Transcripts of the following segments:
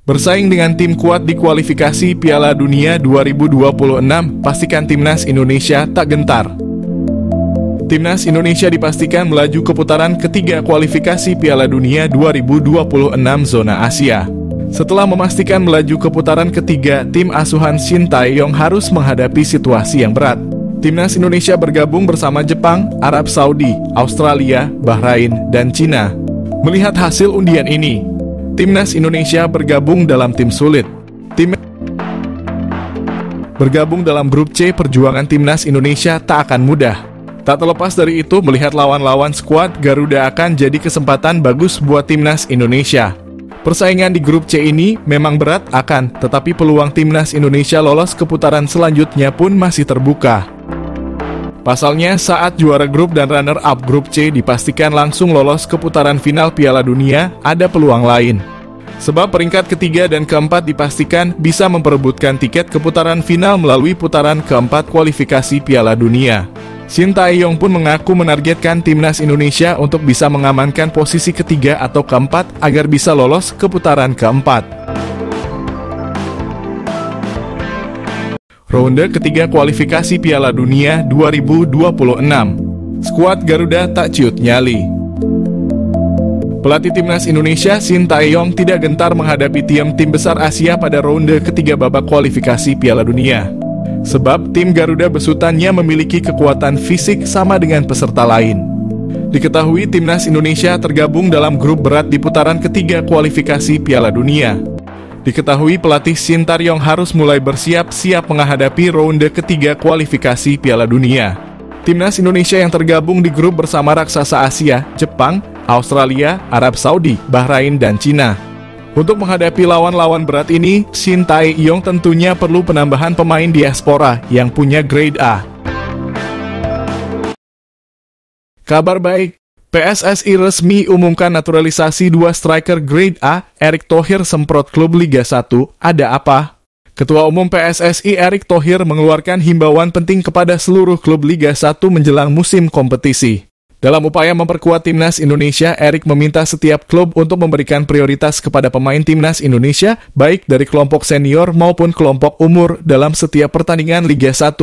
Bersaing dengan tim kuat di kualifikasi Piala Dunia 2026, pastikan Timnas Indonesia tak gentar. Timnas Indonesia dipastikan melaju ke putaran ketiga kualifikasi Piala Dunia 2026 zona Asia. Setelah memastikan melaju ke putaran ketiga, tim asuhan Shin Tae-yong harus menghadapi situasi yang berat. Timnas Indonesia bergabung bersama Jepang, Arab Saudi, Australia, Bahrain, dan Cina. Melihat hasil undian ini, Timnas Indonesia bergabung dalam tim sulit. Bergabung dalam grup C, perjuangan Timnas Indonesia tak akan mudah. Tak terlepas dari itu, melihat lawan-lawan skuad Garuda akan jadi kesempatan bagus buat Timnas Indonesia. Persaingan di grup C ini memang berat tetapi peluang Timnas Indonesia lolos ke putaran selanjutnya pun masih terbuka. Pasalnya, saat juara grup dan runner-up grup C dipastikan langsung lolos ke putaran final Piala Dunia, ada peluang lain. Sebab peringkat ketiga dan keempat dipastikan bisa memperebutkan tiket ke putaran final melalui putaran keempat kualifikasi Piala Dunia. Shin Tae-yong pun mengaku menargetkan Timnas Indonesia untuk bisa mengamankan posisi ketiga atau keempat agar bisa lolos ke putaran keempat. Ronde ketiga kualifikasi Piala Dunia 2026. Skuad Garuda tak ciut nyali. Pelatih Timnas Indonesia Shin Tae-yong tidak gentar menghadapi tim besar Asia pada ronde ketiga babak kualifikasi Piala Dunia. Sebab tim Garuda besutannya memiliki kekuatan fisik sama dengan peserta lain. Diketahui Timnas Indonesia tergabung dalam grup berat di putaran ketiga kualifikasi Piala Dunia. Diketahui pelatih Shin Tae-yong harus mulai bersiap-siap menghadapi ronde ketiga kualifikasi Piala Dunia. Timnas Indonesia yang tergabung di grup bersama raksasa Asia, Jepang, Australia, Arab Saudi, Bahrain, dan Cina. Untuk menghadapi lawan-lawan berat ini, Shin Tae-yong tentunya perlu penambahan pemain diaspora yang punya grade A. Kabar baik, PSSI resmi umumkan naturalisasi dua striker grade A, Erick Thohir semprot klub Liga 1, ada apa? Ketua Umum PSSI Erick Thohir mengeluarkan himbauan penting kepada seluruh klub Liga 1 menjelang musim kompetisi. Dalam upaya memperkuat Timnas Indonesia, Erick meminta setiap klub untuk memberikan prioritas kepada pemain Timnas Indonesia, baik dari kelompok senior maupun kelompok umur dalam setiap pertandingan Liga 1.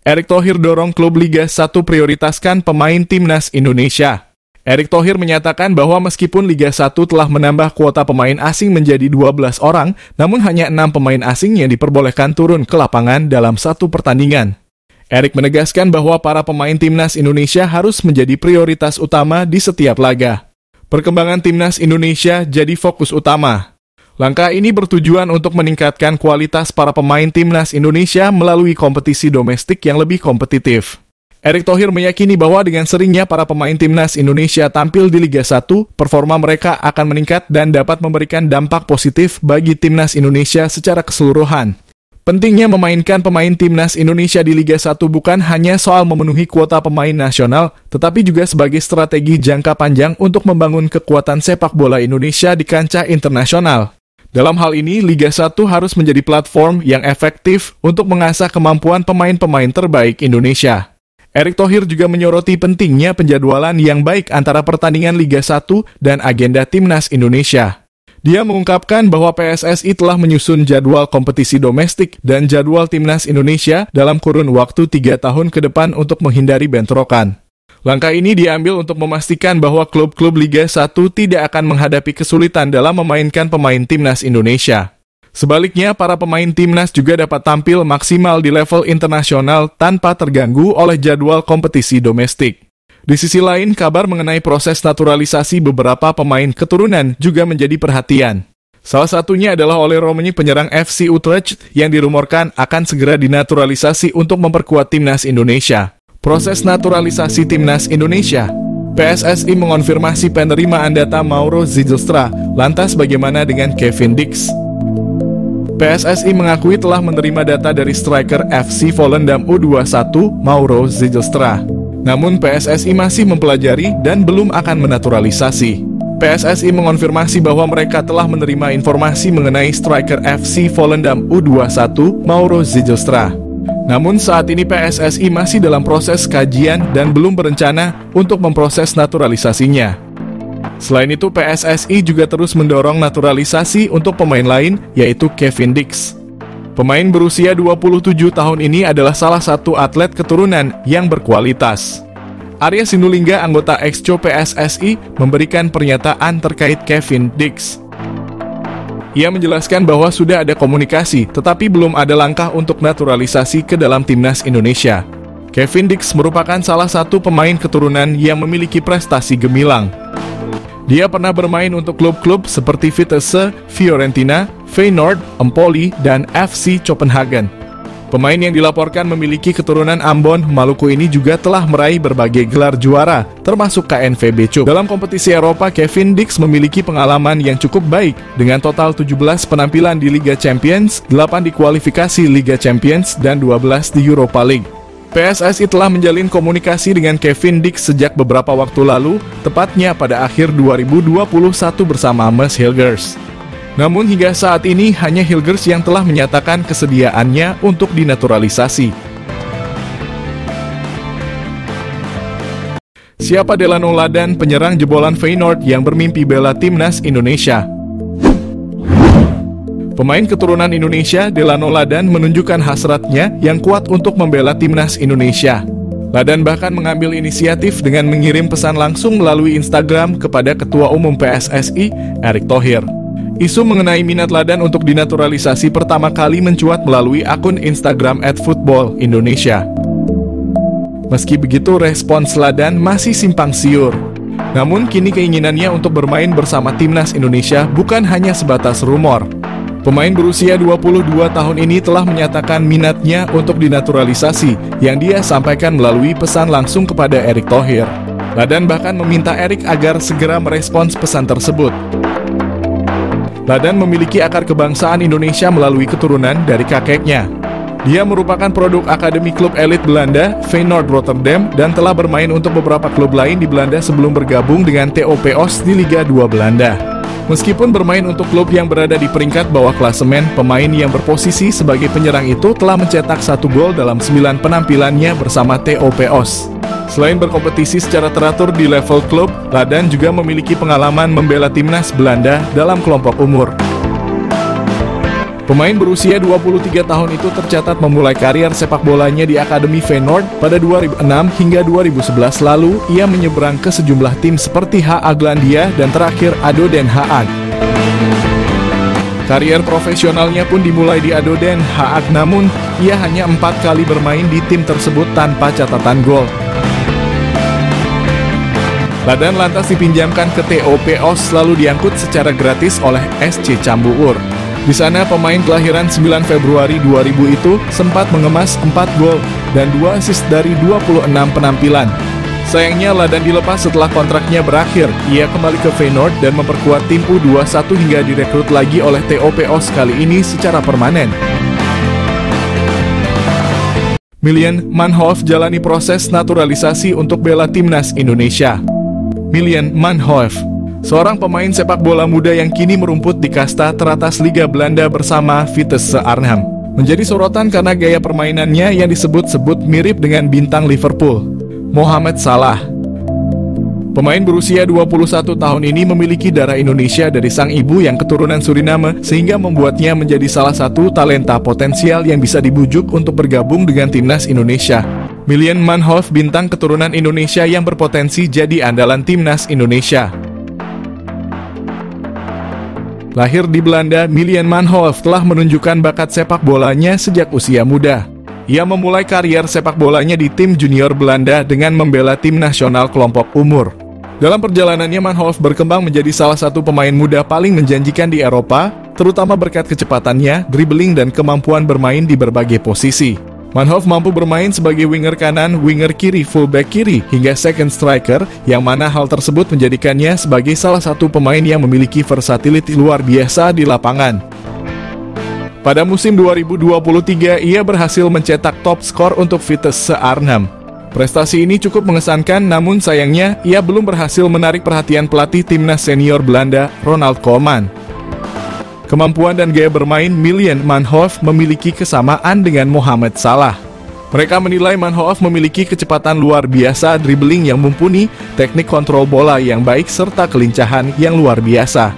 Erick Thohir dorong klub Liga 1 prioritaskan pemain Timnas Indonesia. Erick Thohir menyatakan bahwa meskipun Liga 1 telah menambah kuota pemain asing menjadi 12 orang, namun hanya 6 pemain asing yang diperbolehkan turun ke lapangan dalam satu pertandingan. Erick menegaskan bahwa para pemain Timnas Indonesia harus menjadi prioritas utama di setiap laga. Perkembangan Timnas Indonesia jadi fokus utama. Langkah ini bertujuan untuk meningkatkan kualitas para pemain Timnas Indonesia melalui kompetisi domestik yang lebih kompetitif. Erick Thohir meyakini bahwa dengan seringnya para pemain Timnas Indonesia tampil di Liga 1, performa mereka akan meningkat dan dapat memberikan dampak positif bagi Timnas Indonesia secara keseluruhan. Pentingnya memainkan pemain Timnas Indonesia di Liga 1 bukan hanya soal memenuhi kuota pemain nasional, tetapi juga sebagai strategi jangka panjang untuk membangun kekuatan sepak bola Indonesia di kancah internasional. Dalam hal ini, Liga 1 harus menjadi platform yang efektif untuk mengasah kemampuan pemain-pemain terbaik Indonesia. Erick Thohir juga menyoroti pentingnya penjadwalan yang baik antara pertandingan Liga 1 dan agenda Timnas Indonesia. Dia mengungkapkan bahwa PSSI telah menyusun jadwal kompetisi domestik dan jadwal Timnas Indonesia dalam kurun waktu 3 tahun ke depan untuk menghindari bentrokan. Langkah ini diambil untuk memastikan bahwa klub-klub Liga 1 tidak akan menghadapi kesulitan dalam memainkan pemain Timnas Indonesia. Sebaliknya, para pemain Timnas juga dapat tampil maksimal di level internasional tanpa terganggu oleh jadwal kompetisi domestik. Di sisi lain, kabar mengenai proses naturalisasi beberapa pemain keturunan juga menjadi perhatian. Salah satunya adalah Oleh Romani, penyerang FC Utrecht yang dirumorkan akan segera dinaturalisasi untuk memperkuat Timnas Indonesia. Proses naturalisasi Timnas Indonesia. PSSI mengonfirmasi penerimaan data Mauro Zilstra. Lantas bagaimana dengan Kevin Dix? PSSI mengakui telah menerima data dari striker FC Volendam U21 Mauro Zilstra. Namun PSSI masih mempelajari dan belum akan menaturalisasi. PSSI mengonfirmasi bahwa mereka telah menerima informasi mengenai striker FC Volendam U21 Mauro Zilstra. Namun saat ini PSSI masih dalam proses kajian dan belum berencana untuk memproses naturalisasinya. Selain itu, PSSI juga terus mendorong naturalisasi untuk pemain lain, yaitu Kevin Dix. Pemain berusia 27 tahun ini adalah salah satu atlet keturunan yang berkualitas. Arya Sinulinga, anggota Exco PSSI, memberikan pernyataan terkait Kevin Dix. Ia menjelaskan bahwa sudah ada komunikasi, tetapi belum ada langkah untuk naturalisasi ke dalam timnas Indonesia. Kevin Dix merupakan salah satu pemain keturunan yang memiliki prestasi gemilang. Dia pernah bermain untuk klub-klub seperti Vitesse, Fiorentina, Feyenoord, Empoli, dan FC Copenhagen. Pemain yang dilaporkan memiliki keturunan Ambon, Maluku ini juga telah meraih berbagai gelar juara, termasuk KNVB Cup. Dalam kompetisi Eropa, Kevin Dix memiliki pengalaman yang cukup baik, dengan total 17 penampilan di Liga Champions, 8 di kualifikasi Liga Champions, dan 12 di Europa League. PSSI telah menjalin komunikasi dengan Kevin Dix sejak beberapa waktu lalu, tepatnya pada akhir 2021 bersama Amos Hilgers. Namun hingga saat ini hanya Hilgers yang telah menyatakan kesediaannya untuk dinaturalisasi. Siapa Delano Ladan, penyerang jebolan Feyenoord yang bermimpi bela timnas Indonesia? Pemain keturunan Indonesia, Delano Ladan, menunjukkan hasratnya yang kuat untuk membela timnas Indonesia. Ladan bahkan mengambil inisiatif dengan mengirim pesan langsung melalui Instagram kepada Ketua Umum PSSI, Erick Thohir. Isu mengenai minat Ladan untuk dinaturalisasi pertama kali mencuat melalui akun Instagram @footballindonesia. Meski begitu, respons Ladan masih simpang siur. Namun kini keinginannya untuk bermain bersama timnas Indonesia bukan hanya sebatas rumor. Pemain berusia 22 tahun ini telah menyatakan minatnya untuk dinaturalisasi, yang dia sampaikan melalui pesan langsung kepada Erick Thohir. Ladan bahkan meminta Erick agar segera merespons pesan tersebut. Ladan memiliki akar kebangsaan Indonesia melalui keturunan dari kakeknya. Dia merupakan produk akademi klub elit Belanda, Feyenoord Rotterdam, dan telah bermain untuk beberapa klub lain di Belanda sebelum bergabung dengan TOP Os di Liga 2 Belanda. Meskipun bermain untuk klub yang berada di peringkat bawah klasemen, pemain yang berposisi sebagai penyerang itu telah mencetak 1 gol dalam 9 penampilannya bersama TOP Os. Selain berkompetisi secara teratur di level klub, Ladan juga memiliki pengalaman membela timnas Belanda dalam kelompok umur. Pemain berusia 23 tahun itu tercatat memulai karier sepak bolanya di Akademi Feyenoord pada 2006 hingga 2011 lalu. Ia menyeberang ke sejumlah tim seperti HA Glandia dan terakhir ADO Den Haag. Karier profesionalnya pun dimulai di ADO Den Haag, namun ia hanya 4 kali bermain di tim tersebut tanpa catatan gol. Ladan lantas dipinjamkan ke TOP Os lalu diangkut secara gratis oleh SC Cambuur. Di sana pemain kelahiran 9 Februari 2000 itu sempat mengemas 4 gol dan 2 assist dari 26 penampilan. Sayangnya Ladan dilepas setelah kontraknya berakhir. Ia kembali ke Feyenoord dan memperkuat tim U21 hingga direkrut lagi oleh TOP Os kali ini secara permanen. Miljan Manhoef jalani proses naturalisasi untuk bela timnas Indonesia. Miljan Manhoef, seorang pemain sepak bola muda yang kini merumput di kasta teratas Liga Belanda bersama Vitesse Arnhem, menjadi sorotan karena gaya permainannya yang disebut-sebut mirip dengan bintang Liverpool, Mohamed Salah. Pemain berusia 21 tahun ini memiliki darah Indonesia dari sang ibu yang keturunan Suriname, sehingga membuatnya menjadi salah satu talenta potensial yang bisa dibujuk untuk bergabung dengan timnas Indonesia. Miljan Manhoef, bintang keturunan Indonesia yang berpotensi jadi andalan timnas Indonesia. Lahir di Belanda, Miljan Manhoef telah menunjukkan bakat sepak bolanya sejak usia muda. Ia memulai karier sepak bolanya di tim junior Belanda dengan membela tim nasional kelompok umur. Dalam perjalanannya, Manhoef berkembang menjadi salah satu pemain muda paling menjanjikan di Eropa, terutama berkat kecepatannya, dribbling, dan kemampuan bermain di berbagai posisi. Manhoef mampu bermain sebagai winger kanan, winger kiri, fullback kiri, hingga second striker, yang mana hal tersebut menjadikannya sebagai salah satu pemain yang memiliki versatility luar biasa di lapangan. Pada musim 2023, ia berhasil mencetak top skor untuk Vitesse Arnhem. Prestasi ini cukup mengesankan, namun sayangnya ia belum berhasil menarik perhatian pelatih timnas senior Belanda, Ronald Koeman. Kemampuan dan gaya bermain Miljan Manhoef memiliki kesamaan dengan Mohamed Salah. Mereka menilai Manhoef memiliki kecepatan luar biasa, dribbling yang mumpuni, teknik kontrol bola yang baik, serta kelincahan yang luar biasa.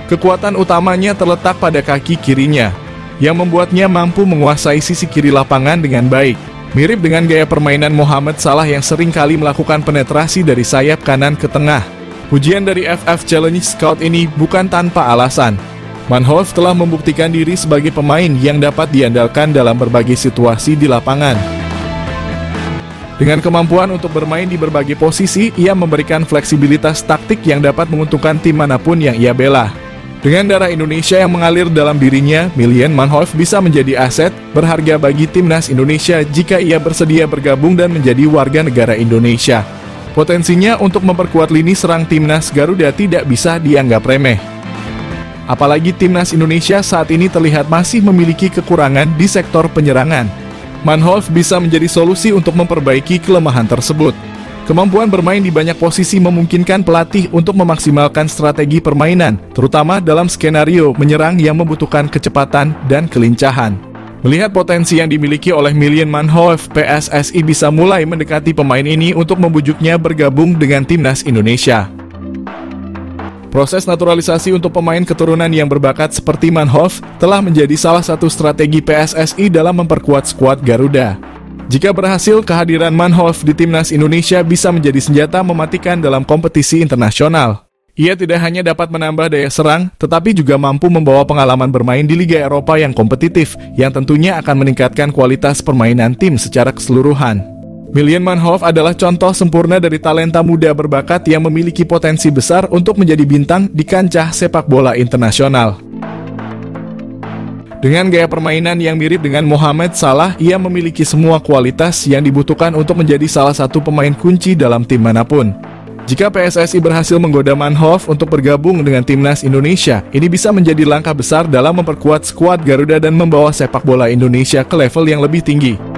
Kekuatan utamanya terletak pada kaki kirinya, yang membuatnya mampu menguasai sisi kiri lapangan dengan baik. Mirip dengan gaya permainan Mohamed Salah yang sering kali melakukan penetrasi dari sayap kanan ke tengah. Pujian dari FF Challenge Scout ini bukan tanpa alasan. Manhoef telah membuktikan diri sebagai pemain yang dapat diandalkan dalam berbagai situasi di lapangan. Dengan kemampuan untuk bermain di berbagai posisi, ia memberikan fleksibilitas taktik yang dapat menguntungkan tim manapun yang ia bela. Dengan darah Indonesia yang mengalir dalam dirinya, Miljan Manhoef bisa menjadi aset berharga bagi timnas Indonesia jika ia bersedia bergabung dan menjadi warga negara Indonesia. Potensinya untuk memperkuat lini serang timnas Garuda tidak bisa dianggap remeh. Apalagi timnas Indonesia saat ini terlihat masih memiliki kekurangan di sektor penyerangan. Manhoef bisa menjadi solusi untuk memperbaiki kelemahan tersebut. Kemampuan bermain di banyak posisi memungkinkan pelatih untuk memaksimalkan strategi permainan, terutama dalam skenario menyerang yang membutuhkan kecepatan dan kelincahan. Melihat potensi yang dimiliki oleh Miljan Manhoef, PSSI bisa mulai mendekati pemain ini untuk membujuknya bergabung dengan timnas Indonesia. Proses naturalisasi untuk pemain keturunan yang berbakat seperti Manhoef telah menjadi salah satu strategi PSSI dalam memperkuat skuad Garuda. Jika berhasil, kehadiran Manhoef di timnas Indonesia bisa menjadi senjata mematikan dalam kompetisi internasional. Ia tidak hanya dapat menambah daya serang, tetapi juga mampu membawa pengalaman bermain di Liga Eropa yang kompetitif, yang tentunya akan meningkatkan kualitas permainan tim secara keseluruhan. Miljan Manhoef adalah contoh sempurna dari talenta muda berbakat yang memiliki potensi besar untuk menjadi bintang di kancah sepak bola internasional. Dengan gaya permainan yang mirip dengan Mohamed Salah, ia memiliki semua kualitas yang dibutuhkan untuk menjadi salah satu pemain kunci dalam tim manapun. Jika PSSI berhasil menggoda Manhoef untuk bergabung dengan timnas Indonesia, ini bisa menjadi langkah besar dalam memperkuat skuad Garuda dan membawa sepak bola Indonesia ke level yang lebih tinggi.